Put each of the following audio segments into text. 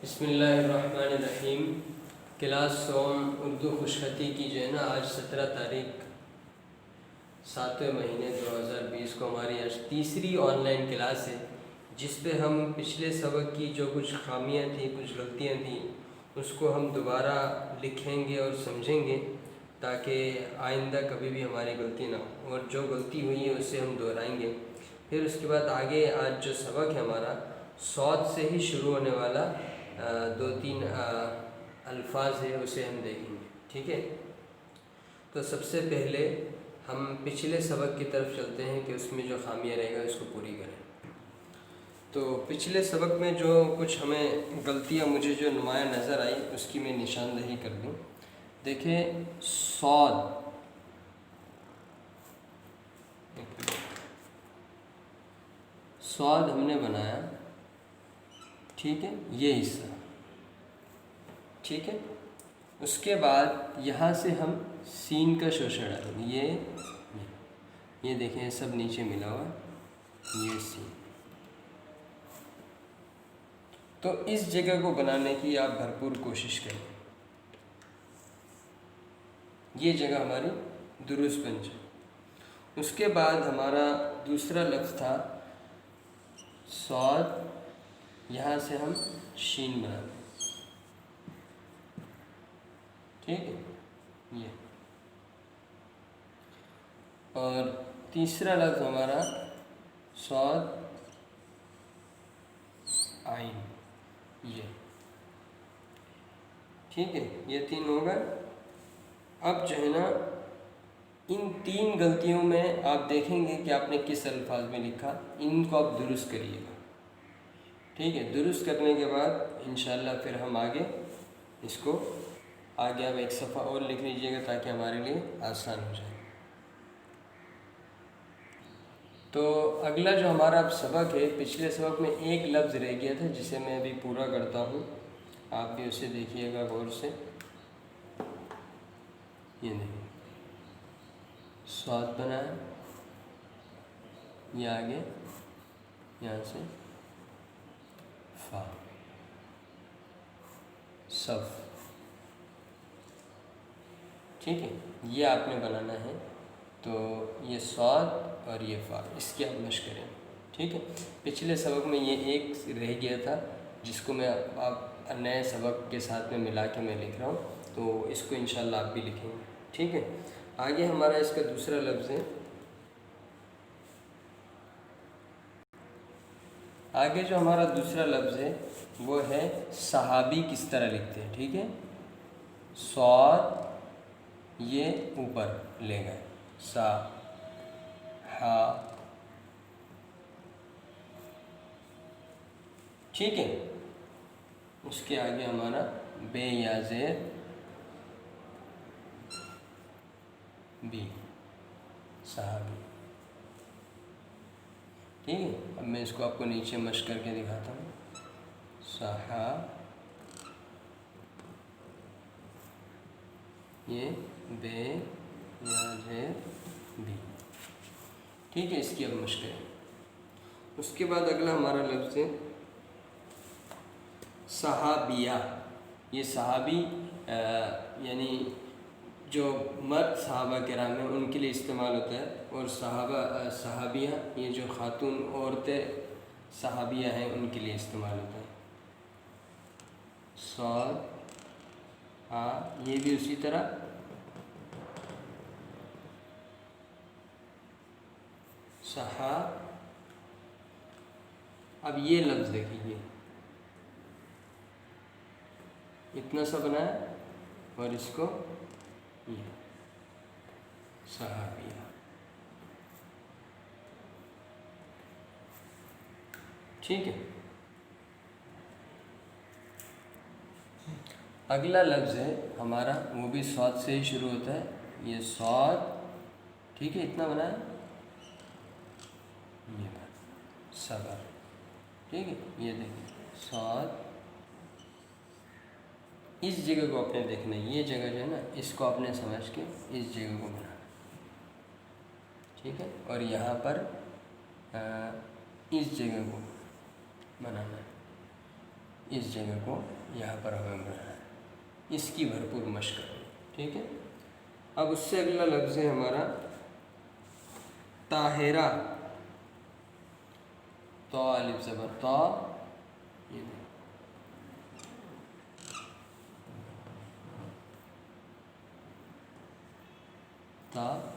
بسم اللہ الرحمن الرحیم۔ کلاس سوم اردو خوشخطی کی جو ہے نا آج 17 تاریخ 7ویں مہینے 2020 کو ہماری آج تیسری آن لائن کلاس ہے، جس پہ ہم پچھلے سبق کی جو کچھ خامیاں تھیں، کچھ غلطیاں تھیں، اس کو ہم دوبارہ لکھیں گے اور سمجھیں گے تاکہ آئندہ کبھی بھی ہماری غلطی نہ ہو، اور جو غلطی ہوئی ہے اسے ہم دہرائیں گے۔ پھر اس کے بعد آگے آج جو سبق ہے ہمارا صاد سے ہی شروع ہونے والا 2-3 الفاظ ہے، اسے ہم دیکھیں گے، ٹھیک ہے۔ تو سب سے پہلے ہم پچھلے سبق کی طرف چلتے ہیں کہ اس میں جو خامیاں رہے گا اس کو پوری کریں۔ تو پچھلے سبق میں جو کچھ ہمیں غلطیاں مجھے جو نمایاں نظر آئی اس کی میں نشاندہی کر دوں۔ دیکھیں صاد ہم نے بنایا، ٹھیک ہے، یہ حصہ، ٹھیک ہے۔ اس کے بعد یہاں سے ہم سین کا شوشہ ڈالیں گے، یہ دیکھیں سب نیچے ملا ہوا، یہ سین۔ تو اس جگہ کو بنانے کی آپ بھرپور کوشش کریں، یہ جگہ ہماری درست بن جائے۔ اس کے بعد ہمارا دوسرا لفظ تھا صاد، یہاں سے ہم شین بنا دیں، ٹھیک ہے، یہ۔ اور تیسرا لفظ ہمارا صاد عین، یہ، ٹھیک ہے، یہ 3 ہوگا۔ اب جو ہے نا ان 3 غلطیوں میں آپ دیکھیں گے کہ آپ نے کس الفاظ میں لکھا، ان کو آپ درست کریے گا، ٹھیک ہے۔ درست کرنے کے بعد انشاءاللہ پھر ہم آگے اس کو آپ ایک صفحہ اور لکھ لیجئے گا تاکہ ہمارے لیے آسان ہو جائے۔ تو اگلا جو ہمارا اب سبق ہے، پچھلے سبق میں ایک لفظ رہ گیا تھا جسے میں ابھی پورا کرتا ہوں، آپ بھی اسے دیکھیے گا غور سے۔ یہ نہیں، صاد بنایا، یہ آگے یہاں سے فا، صف، ٹھیک ہے، یہ آپ نے بنانا ہے۔ تو یہ صاد اور یہ فا، اس کی آپ مشق کریں، ٹھیک ہے۔ پچھلے سبق میں یہ ایک رہ گیا تھا جس کو میں آپ نئے سبق کے ساتھ میں ملا کے میں لکھ رہا ہوں، تو اس کو انشاءاللہ آپ بھی لکھیں گے، ٹھیک ہے۔ آگے ہمارا اس کا دوسرا لفظ ہے، آگے جو ہمارا دوسرا لفظ ہے وہ ہے صحابی، کس طرح لکھتے ہیں، ٹھیک ہے۔ صاد یہ اوپر لے گئے، سا ہا، ٹھیک ہے۔ اس کے آگے ہمارا بے یا زیر بی، صحابی، ٹھیک ہے۔ اب میں اس کو آپ کو نیچے مشق کر کے دکھاتا ہوں، صحا، یہ بے یا زیر بی، ٹھیک ہے، اس کی اب مشق ہے۔ اس کے بعد اگلا ہمارا لفظ ہے صحابیہ۔ یہ صحابی یعنی جو مرد صحابہ کرام ہیں ان کے لیے استعمال ہوتا ہے، اور صحابیہ یہ جو خاتون عورتیں صحابیہ ہیں ان کے لیے استعمال ہوتا ہے۔ صاد آ، یہ بھی اسی طرح، صحا۔ اب یہ لفظ دیکھیے، اتنا سا بنایا اور اس کو یہ صحابیہ، ٹھیک ہے۔ اگلا لفظ ہے ہمارا، وہ بھی صاد سے ہی شروع ہوتا ہے، یہ صاد، ٹھیک ہے، اتنا بنایا، یہ صبر، ٹھیک ہے، یہ دیکھیں صاد، اس جگہ کو آپ نے دیکھنا ہے، یہ جگہ جو ہے نا اس کو آپ نے سمجھ کے اس جگہ کو بنانا، ٹھیک ہے، اور یہاں پر اس جگہ کو بنانا ہے، اس جگہ کو یہاں پر ہمیں بنانا ہے، اس کی بھرپور مشق کریں، ٹھیک ہے۔ اب اس سے اگلا لفظ ہے ہمارا طاہرہ، تو الف زبر تو، یہ دیکھیں طاہرہ،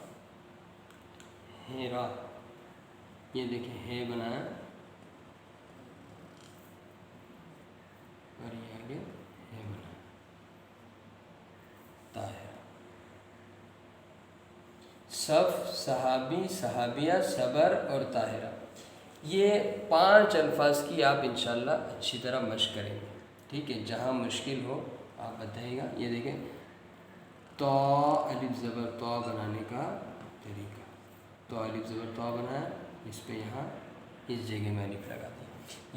یہ دیکھیں ہے بنایا اور یہ آگے ہے بنایا، طاہرہ۔ صف، صحابی، صحابیہ، صبر اور طاہرہ، یہ 5 الفاظ کی آپ انشاءاللہ اچھی طرح مشق کریں گے، ٹھیک ہے۔ جہاں مشکل ہو آپ بتائیے گا۔ یہ دیکھیں تو الف زبر تو بنانے کا طریقہ، تو الف زبر تو بنایا، اس پہ یہاں اس جگہ میں الف لگا دیا۔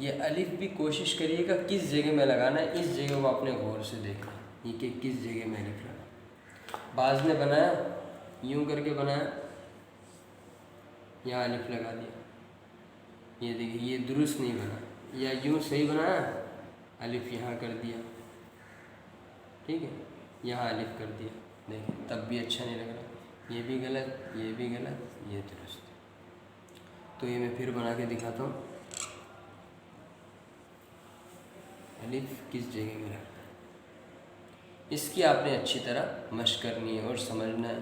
یہ الف بھی کوشش کریے گا کس جگہ میں لگانا ہے، اس جگہ کو اپنے غور سے دیکھنا ہے یہ کہ کس جگہ میں الف لگا۔ بعض نے بنایا یوں کر کے بنایا، یہاں الف لگا دیا، یہ دیکھیے یہ درست نہیں بنا، یا یوں صحیح بنایا، الف یہاں کر دیا، ٹھیک ہے، یہاں الف کر دیا، دیکھیں تب بھی اچھا نہیں لگ رہا، یہ بھی غلط، یہ بھی غلط، یہ درست۔ تو یہ میں پھر بنا کے دکھاتا ہوں، الف کس جگہ میں رکھنا ہے، اس کی آپ نے اچھی طرح مشق کرنی ہے اور سمجھنا ہے۔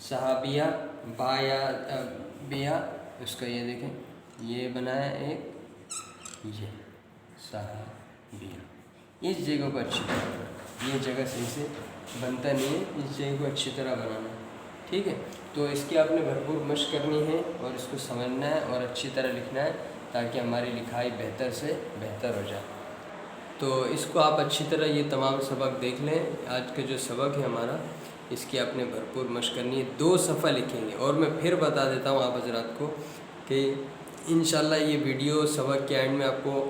صحابیہ، با یا بیا، اس کا یہ دیکھیں یہ بنایا ایک، یہ صحابیہ، اس جگہ کو اچھی طرح بنانا، یہ جگہ صحیح سے بنتا نہیں ہے، اس جگہ کو اچھی طرح بنانا ہے، ٹھیک ہے۔ تو اس کی آپ نے بھرپور مشق کرنی ہے اور اس کو سمجھنا ہے اور اچھی طرح لکھنا ہے تاکہ ہماری لکھائی بہتر سے بہتر ہو جائے۔ تو اس کو آپ اچھی طرح یہ تمام سبق دیکھ لیں، آج کا جو سبق ہے ہمارا، اس کی آپ نے بھرپور مشق کرنی ہے، 2 صفحہ لکھیں گے۔ اور میں پھر بتا دیتا ہوں آپ حضرات کو کہ انشاءاللہ یہ ویڈیو سبق کے اینڈ میں آپ کو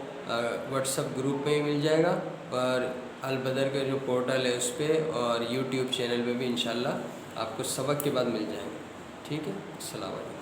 واٹس ایپ گروپ میں ہی مل جائے گا، اور البدر کا جو پورٹل ہے اس پہ، اور یوٹیوب چینل پہ بھی انشاءاللہ آپ کو سبق کے بعد مل جائے گا، ٹھیک ہے۔ السلام علیکم۔